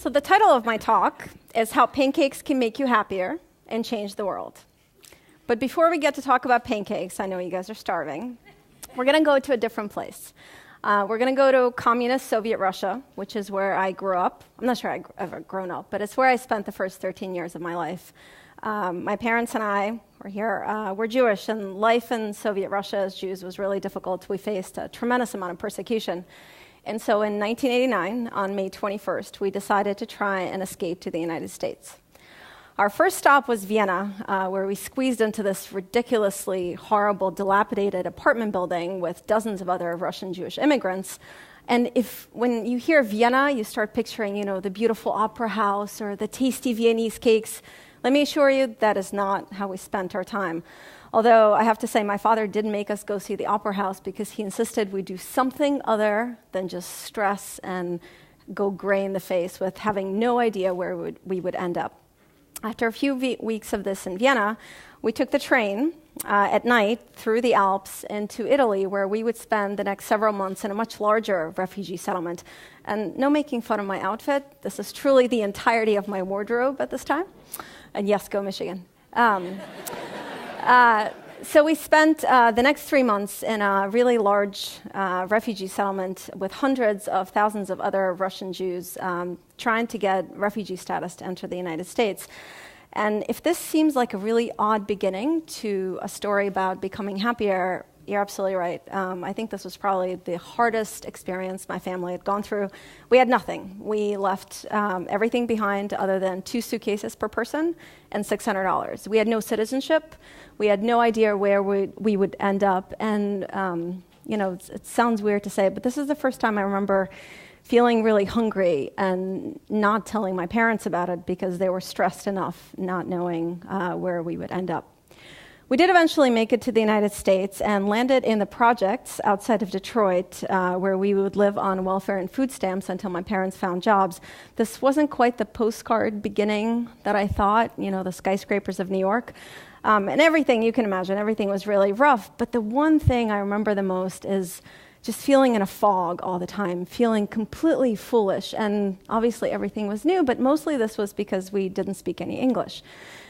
So the title of my talk is How Pancakes Can Make You Happier and Change the World. But before we get to talk about pancakes, I know you guys are starving, we're going to go to a different place. We're going to go to communist Soviet Russia, which is where I grew up. I'm not sure I've ever grown up, but it's where I spent the first 13 years of my life. My parents and I were here. We're Jewish, and life in Soviet Russia as Jews was really difficult. We faced a tremendous amount of persecution. And so in 1989, on May 21st, we decided to try and escape to the United States. Our first stop was Vienna, where we squeezed into this ridiculously horrible, dilapidated apartment building with dozens of other Russian Jewish immigrants. And when you hear Vienna, you start picturing, the beautiful opera house or the tasty Viennese cakes. Let me assure you, that is not how we spent our time. Although I have to say, my father did make us go see the opera house because he insisted we do something other than just stress and go gray in the face with having no idea where we would end up. After a few weeks of this in Vienna, we took the train at night through the Alps into Italy, where we would spend the next several months in a much larger refugee settlement. And no making fun of my outfit, this is truly the entirety of my wardrobe at this time. And yes, go Michigan. So we spent the next 3 months in a really large refugee settlement with hundreds of thousands of other Russian Jews trying to get refugee status to enter the United States. And if this seems like a really odd beginning to a story about becoming happier, you're absolutely right. I think this was probably the hardest experience my family had gone through. We had nothing. We left everything behind other than 2 suitcases per person and $600. We had no citizenship. We had no idea where we would end up. And, it sounds weird to say, but this is the first time I remember feeling really hungry and not telling my parents about it because they were stressed enough not knowing where we would end up. We did eventually make it to the United States and landed in the projects outside of Detroit, where we would live on welfare and food stamps until my parents found jobs. This wasn't quite the postcard beginning that I thought, the skyscrapers of New York. And everything, you can imagine, everything was really rough. But the one thing I remember the most is just feeling in a fog all the time, feeling completely foolish. And obviously everything was new, but mostly this was because we didn't speak any English.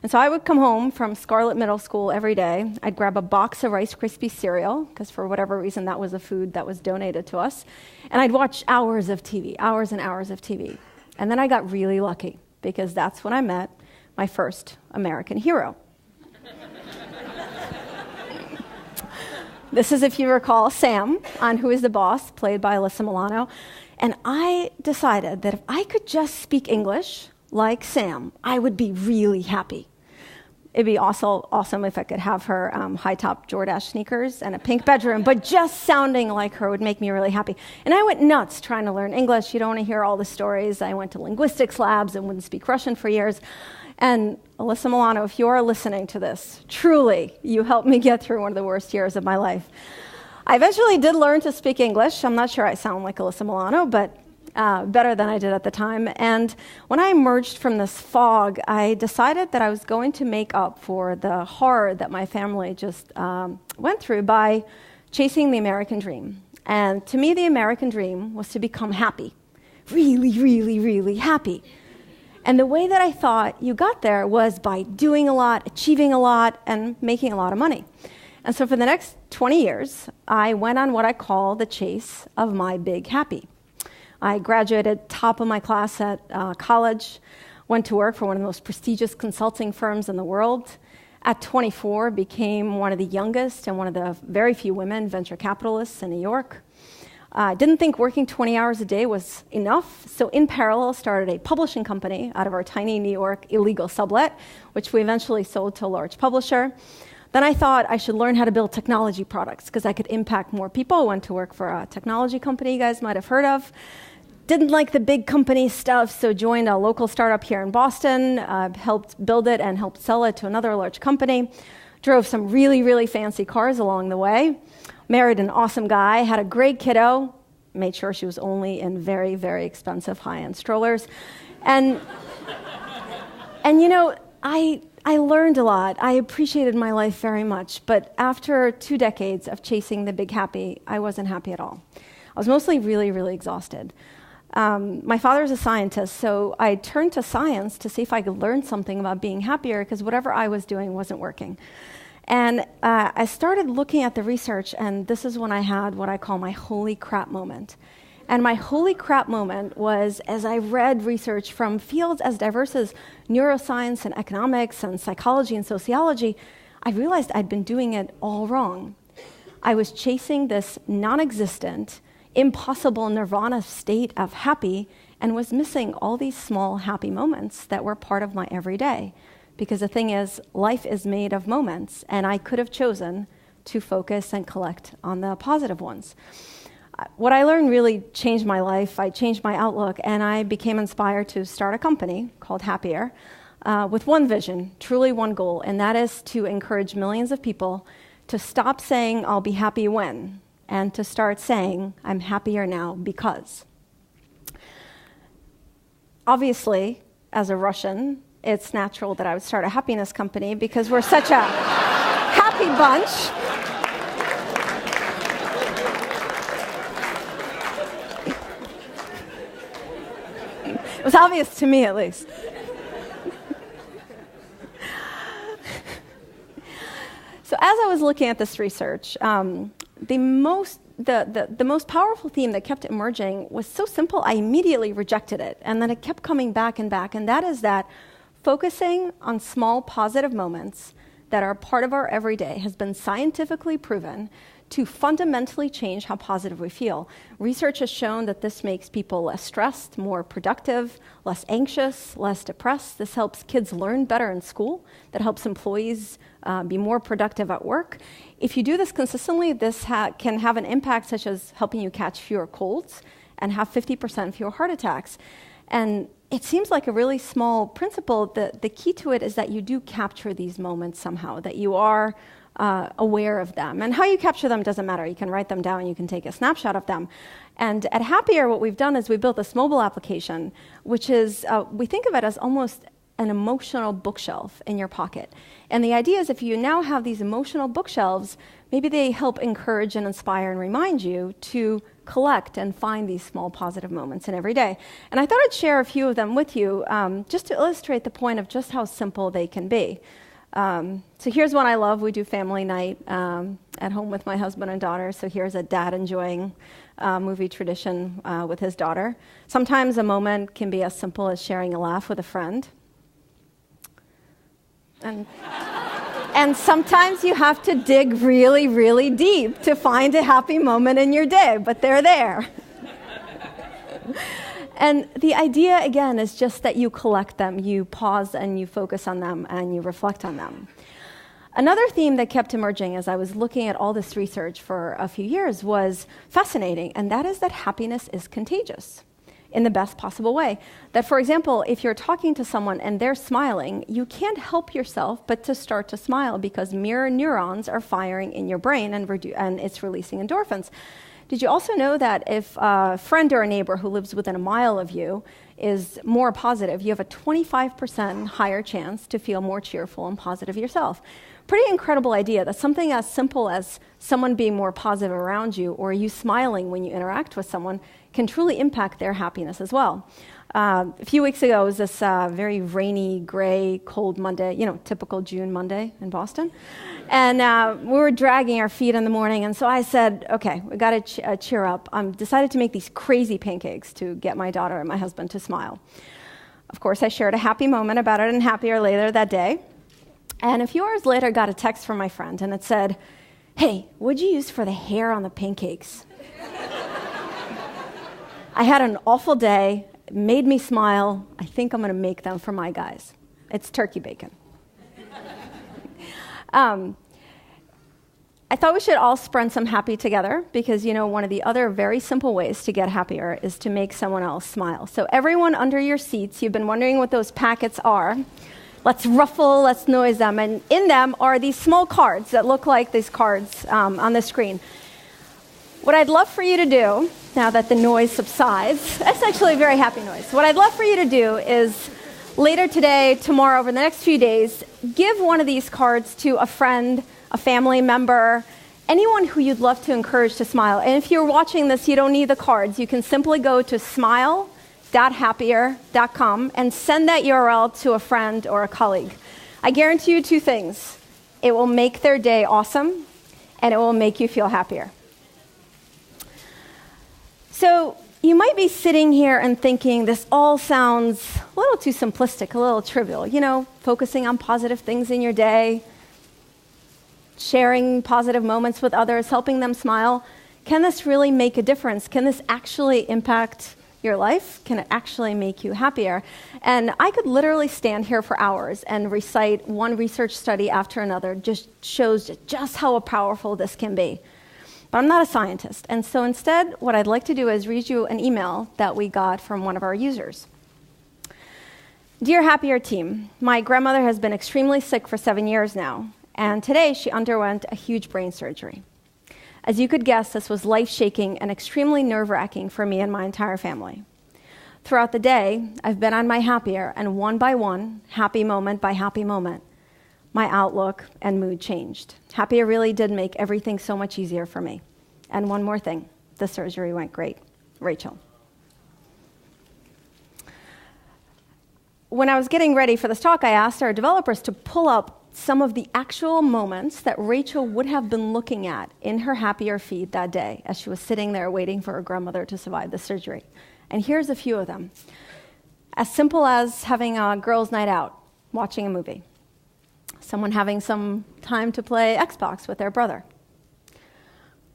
And so I would come home from Scarlet Middle School every day. I'd grab a box of Rice Krispie cereal, because for whatever reason that was a food that was donated to us. And I'd watch hours of TV, hours and hours of TV. And then I got really lucky, because that's when I met my first American hero. This is, if you recall, Sam on Who is the Boss, played by Alyssa Milano. And I decided that if I could just speak English like Sam, I would be really happy. It'd be also awesome if I could have her high-top Jordache sneakers and a pink bedroom, but just sounding like her would make me really happy. And I went nuts trying to learn English. You don't want to hear all the stories. I went to linguistics labs and wouldn't speak Russian for years. And Alyssa Milano, if you are listening to this, truly, you helped me get through one of the worst years of my life. I eventually did learn to speak English. I'm not sure I sound like Alyssa Milano, but better than I did at the time. And when I emerged from this fog, I decided that I was going to make up for the horror that my family just went through by chasing the American dream. And to me, the American dream was to become happy. Really, really, really happy. And the way that I thought you got there was by doing a lot, achieving a lot, and making a lot of money. And so for the next 20 years, I went on what I call the chase of my big happy. I graduated top of my class at college, went to work for one of the most prestigious consulting firms in the world. At 24, became one of the youngest and one of the very few women venture capitalists in New York. I didn't think working 20 hours a day was enough, so in parallel started a publishing company out of our tiny New York illegal sublet, which we eventually sold to a large publisher. Then I thought I should learn how to build technology products because I could impact more people. Went to work for a technology company you guys might have heard of. Didn't like the big company stuff, so joined a local startup here in Boston, helped build it and helped sell it to another large company. Drove some really, really fancy cars along the way. Married an awesome guy, had a great kiddo, made sure she was only in very, very expensive high-end strollers. And I learned a lot. I appreciated my life very much, but after 2 decades of chasing the big happy, I wasn't happy at all. I was mostly really, really exhausted. My father's a scientist, so I turned to science to see if I could learn something about being happier, because whatever I was doing wasn't working. And I started looking at the research, and this is when I had what I call my holy crap moment. And my holy crap moment was as I read research from fields as diverse as neuroscience and economics and psychology and sociology, I realized I'd been doing it all wrong. I was chasing this non-existent, impossible nirvana state of happy and was missing all these small happy moments that were part of my everyday. Because the thing is, life is made of moments, and I could have chosen to focus and collect on the positive ones. What I learned really changed my life. I changed my outlook, and I became inspired to start a company called Happier with one vision, truly one goal, and that is to encourage millions of people to stop saying, I'll be happy when, and to start saying, I'm happier now because. Obviously, as a Russian, it's natural that I would start a happiness company because we're such a happy bunch. It was obvious to me, at least. So as I was looking at this research, the most powerful theme that kept emerging was so simple, I immediately rejected it. And then it kept coming back and back, and that is that focusing on small positive moments that are part of our everyday has been scientifically proven to fundamentally change how positive we feel. Research has shown that this makes people less stressed, more productive, less anxious, less depressed. This helps kids learn better in school. That helps employees be more productive at work. If you do this consistently, this can have an impact such as helping you catch fewer colds and have 50% fewer heart attacks. And it seems like a really small principle. The key to it is that you do capture these moments somehow, that you are aware of them. And how you capture them doesn't matter. You can write them down, you can take a snapshot of them. And at Happier, what we've done is we built this mobile application, which is, we think of it as almost an emotional bookshelf in your pocket. And the idea is if you now have these emotional bookshelves, maybe they help encourage and inspire and remind you to collect and find these small positive moments in every day. And I thought I'd share a few of them with you just to illustrate the point of just how simple they can be. So here's one I love. We do family night at home with my husband and daughter. So here's a dad enjoying movie tradition with his daughter. Sometimes a moment can be as simple as sharing a laugh with a friend. And sometimes you have to dig really, really deep to find a happy moment in your day, but they're there. And the idea, again, is just that you collect them, you pause and you focus on them and you reflect on them. Another theme that kept emerging as I was looking at all this research for a few years was fascinating, and that is that happiness is contagious in the best possible way. That, for example, if you're talking to someone and they're smiling, you can't help yourself but to start to smile because mirror neurons are firing in your brain and it's releasing endorphins. Did you also know that if a friend or a neighbor who lives within a mile of you is more positive, you have a 25% higher chance to feel more cheerful and positive yourself? Pretty incredible idea that something as simple as someone being more positive around you or you smiling when you interact with someone can truly impact their happiness as well. A few weeks ago, it was this very rainy, gray, cold Monday, typical June Monday in Boston. And we were dragging our feet in the morning, and so I said, okay, we got to cheer up. Decided to make these crazy pancakes to get my daughter and my husband to smile. Of course, I shared a happy moment about it in Happier later that day. And a few hours later, got a text from my friend, and it said, hey, what'd you use for the hair on the pancakes? I had an awful day. It made me smile. I think I'm going to make them for my guys. It's turkey bacon. I thought we should all spread some happy together because, one of the other very simple ways to get happier is to make someone else smile. So everyone under your seats, you've been wondering what those packets are. Let's ruffle, let's noise them. And in them are these small cards that look like these cards on the screen. What I'd love for you to do, now that the noise subsides, that's actually a very happy noise. What I'd love for you to do is later today, tomorrow, over the next few days, give one of these cards to a friend, a family member, anyone who you'd love to encourage to smile. And if you're watching this, you don't need the cards. You can simply go to smile.happier.com and send that URL to a friend or a colleague. I guarantee you two things. It will make their day awesome, and it will make you feel happier. So you might be sitting here and thinking this all sounds a little too simplistic, a little trivial. You know, focusing on positive things in your day, sharing positive moments with others, helping them smile. Can this really make a difference? Can this actually impact your life? Can it actually make you happier? And I could literally stand here for hours and recite one research study after another, just shows just how powerful this can be. But I'm not a scientist. And so instead, what I'd like to do is read you an email that we got from one of our users. Dear Happier team, my grandmother has been extremely sick for 7 years now, and today she underwent a huge brain surgery. As you could guess, this was life-shaking and extremely nerve-wracking for me and my entire family. Throughout the day, I've been on my Happier, and one by one, happy moment by happy moment, my outlook and mood changed. Happier really did make everything so much easier for me. And one more thing, the surgery went great. Rachel. When I was getting ready for this talk, I asked our developers to pull up some of the actual moments that Rachel would have been looking at in her Happier feed that day as she was sitting there waiting for her grandmother to survive the surgery. And here's a few of them. As simple as having a girls' night out, watching a movie. Someone having some time to play Xbox with their brother.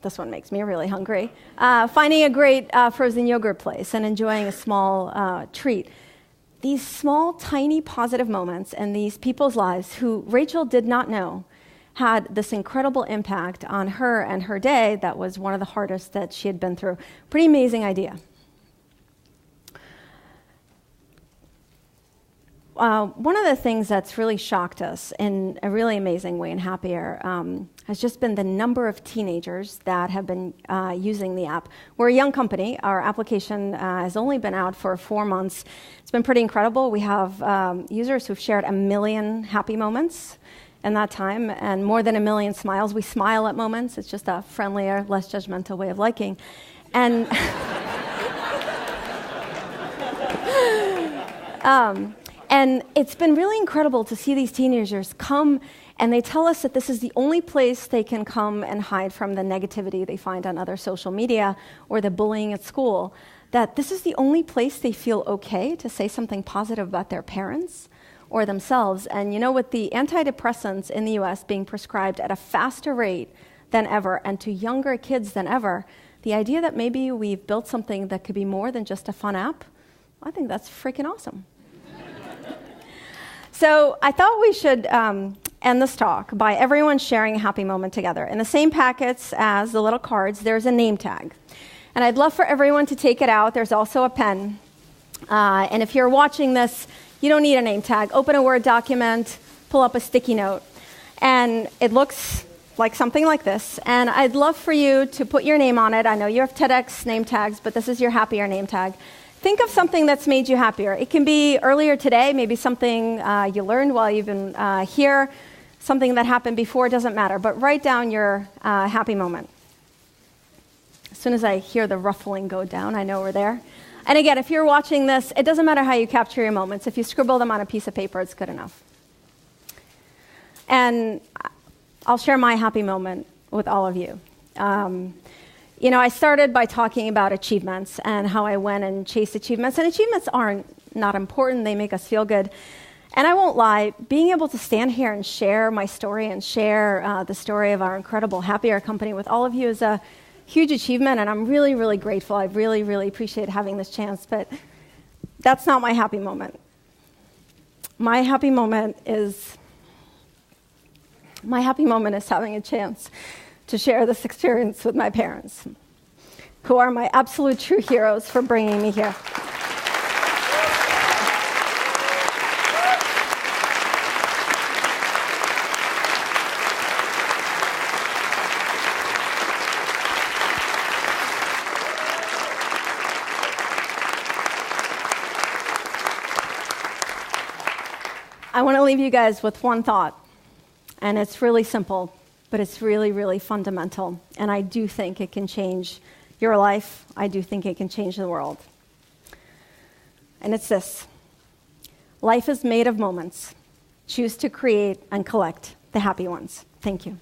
This one makes me really hungry. Finding a great frozen yogurt place and enjoying a small treat. These small, tiny, positive moments in these people's lives who Rachel did not know had this incredible impact on her and her day that was one of the hardest that she had been through. Pretty amazing idea. One of the things that's really shocked us in a really amazing way in Happier has just been the number of teenagers that have been using the app. We're a young company. Our application has only been out for 4 months. It's been pretty incredible. We have users who've shared 1 million happy moments in that time and more than 1 million smiles. We smile at moments. It's just a friendlier, less judgmental way of liking. And and it's been really incredible to see these teenagers come, and they tell us that this is the only place they can come and hide from the negativity they find on other social media or the bullying at school, that this is the only place they feel okay to say something positive about their parents or themselves. And you know, with the antidepressants in the US being prescribed at a faster rate than ever and to younger kids than ever, the idea that maybe we've built something that could be more than just a fun app, I think that's freaking awesome. So I thought we should end this talk by everyone sharing a happy moment together. In the same packets as the little cards, there's a name tag. And I'd love for everyone to take it out. There's also a pen. And if you're watching this, you don't need a name tag. Open a Word document, pull up a sticky note. And it looks like something like this. And I'd love for you to put your name on it. I know you have TEDx name tags, but this is your Happier name tag. Think of something that's made you happier. It can be earlier today, maybe something you learned while you've been here, something that happened before, it doesn't matter. But write down your happy moment. As soon as I hear the ruffling go down, I know we're there. And again, if you're watching this, it doesn't matter how you capture your moments. If you scribble them on a piece of paper, it's good enough. And I'll share my happy moment with all of you. You know, I started by talking about achievements and how I went and chased achievements. And achievements aren't not important. They make us feel good. And I won't lie, being able to stand here and share my story and share the story of our incredible Happier company with all of you is a huge achievement. And I'm really, really grateful. I really, really appreciate having this chance. But that's not my happy moment. My happy moment is having a chance to share this experience with my parents, who are my absolute true heroes for bringing me here. I want to leave you guys with one thought, and it's really simple, but it's really, really fundamental. And I do think it can change your life. I do think it can change the world. And it's this: life is made of moments. Choose to create and collect the happy ones. Thank you.